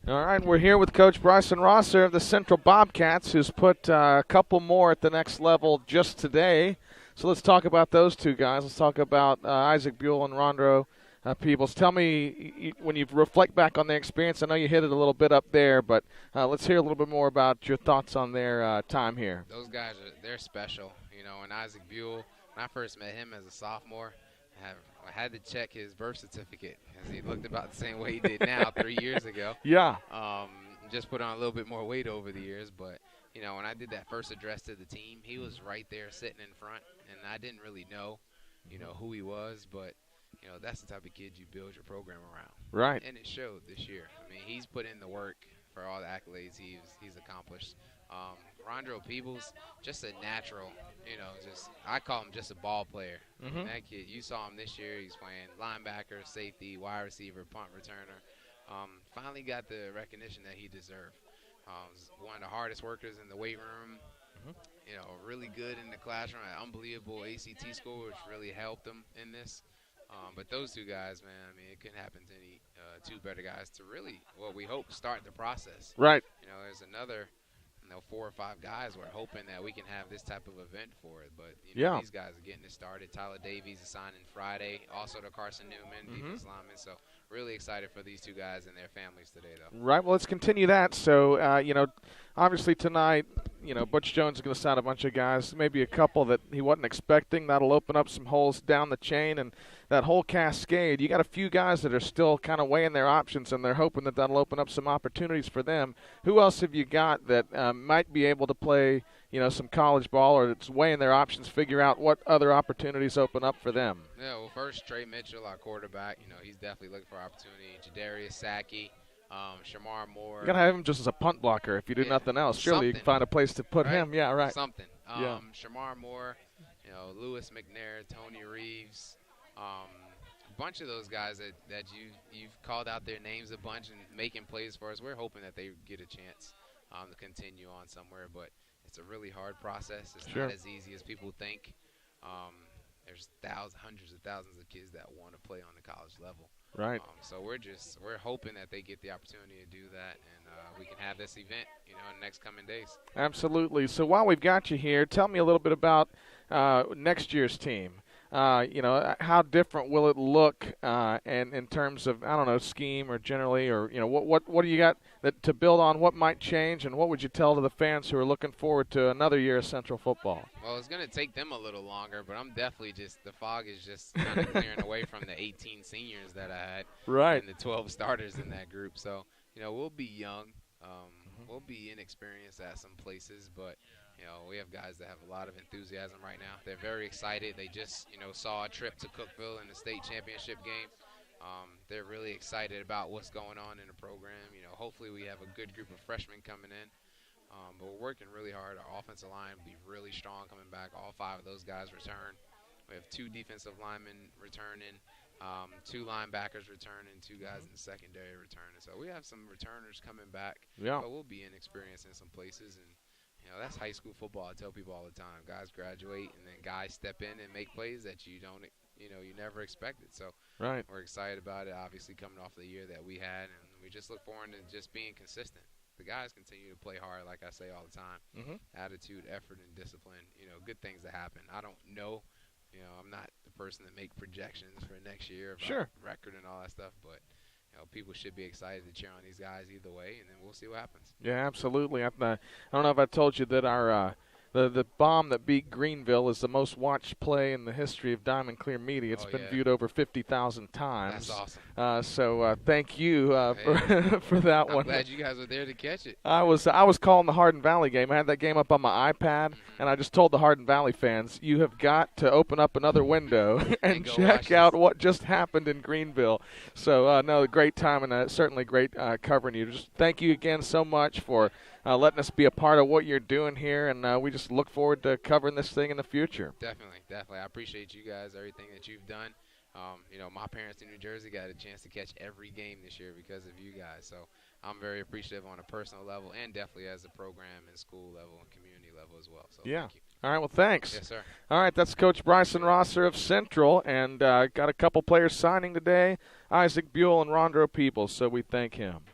All right, we're here with Coach Bryson Rosser of the Central Bobcats, who's put a couple more at the next level just today. So let's talk about those two guys. Let's talk about Isaac Buell and Rondrow Peebles. Tell me, when you reflect back on their experience, I know you hit it a little bit up there, but let's hear a little bit more about your thoughts on their time here. Those guys, they're special. You know, and Isaac Buell, when I first met him as a sophomore, I had to check his birth certificate because he looked about the same way he did now 3 years ago. Yeah. Just put on a little bit more weight over the years. But, you know, when I did that first address to the team, he was right there sitting in front, and I didn't really know, you know, who he was. But, you know, that's the type of kid you build your program around. Right. And it showed this year. I mean, he's put in the work for all the accolades he's accomplished. Rondrow Peebles, just a natural, you know, I call him just a ball player. Mm-hmm. That kid, you saw him this year. He's playing linebacker, safety, wide receiver, punt returner. Finally got the recognition that he deserved. One of the hardest workers in the weight room. Mm-hmm. You know, really good in the classroom. An unbelievable ACT score, which really helped him in this. But those two guys, man, I mean, it couldn't happen to any two better guys to really, well, we hope, start the process. Right. You know, there's another, 4 or 5 guys we're hoping that we can have this type of event for it. But, you know, these guys are getting it started. Tyler Davies is signing Friday. Also to Carson Newman, defense lineman. So really excited for these two guys and their families today, though. Right. Well, let's continue that. So, you know, obviously tonight, you know, Butch Jones is going to sign a bunch of guys, maybe a couple that he wasn't expecting. That'll open up some holes down the chain and that whole cascade. You got a few guys that are still kind of weighing their options, and they're hoping that that'll open up some opportunities for them. Who else have you got that might be able to play, you know, some college ball, or that's weighing their options, figure out what other opportunities open up for them? Yeah, well, first, Trey Mitchell, our quarterback. You know, he's definitely looking for opportunity. Jadarius Sackey. Shamar Moore. You got to have him just as a punt blocker if you do nothing else. Surely you can find a place to put him. Yeah, right. Something. Shamar Moore, you know, Lewis McNair, Tony Reeves, a bunch of those guys that you've called out their names a bunch and making plays for us. We're hoping that they get a chance to continue on somewhere, but it's a really hard process. It's not as easy as people think. There's hundreds of thousands of kids that want to play on the college level. Right. So we're hoping that they get the opportunity to do that, and we can have this event, you know, in the next coming days. Absolutely. So while we've got you here, tell me a little bit about next year's team. You know, how different will it look, and in terms of, I don't know, scheme or generally, or, you know, what do you got to build on? What might change, and what would you tell to the fans who are looking forward to another year of Central football? Well, it's going to take them a little longer, but I'm definitely the fog is just kind of clearing away from the 18 seniors that I had, right, and the 12 starters in that group. So, you know, we'll be young, we'll be inexperienced at some places, but you know, we have guys that have a lot of enthusiasm right now. They're very excited. They just, you know, saw a trip to Cookeville in the state championship game. They're really excited about what's going on in the program. You know, hopefully we have a good group of freshmen coming in. But we're working really hard. Our offensive line will be really strong coming back. All 5 of those guys return. We have 2 defensive linemen returning, 2 linebackers returning, 2 guys in the secondary returning. So we have some returners coming back. Yeah. But we'll be inexperienced in some places, and you know, that's high school football. I tell people all the time. Guys graduate, and then guys step in and make plays that you never expected. So we're excited about it, obviously, coming off the year that we had, and we just look forward to just being consistent. The guys continue to play hard, like I say all the time. Attitude, effort, and discipline, you know, good things that happen. I don't know. You know, I'm not the person that make projections for next year about record and all that stuff, but you know, people should be excited to cheer on these guys either way, and then we'll see what happens. Yeah, absolutely. I don't know if I told you that our the bomb that beat Greenville is the most watched play in the history of Diamond Clear Media. It's been viewed over 50,000 times. That's awesome. So thank you for that one. I'm glad you guys were there to catch it. I was calling the Hardin Valley game. I had that game up on my iPad, and I just told the Hardin Valley fans, you have got to open up another window and check out what just happened in Greenville. So, no, great time, and certainly great covering you. Just thank you again so much for letting us be a part of what you're doing here, and we just look forward to covering this thing in the future. Definitely. I appreciate you guys, everything that you've done. You know, my parents in New Jersey got a chance to catch every game this year because of you guys. So I'm very appreciative on a personal level and definitely as a program and school level and community level as well. So thank you. All right, well, thanks. Yes, sir. All right, that's Coach Bryson Rosser of Central, and got a couple players signing today, Isaac Buell and Rondrow Peebles, so we thank him.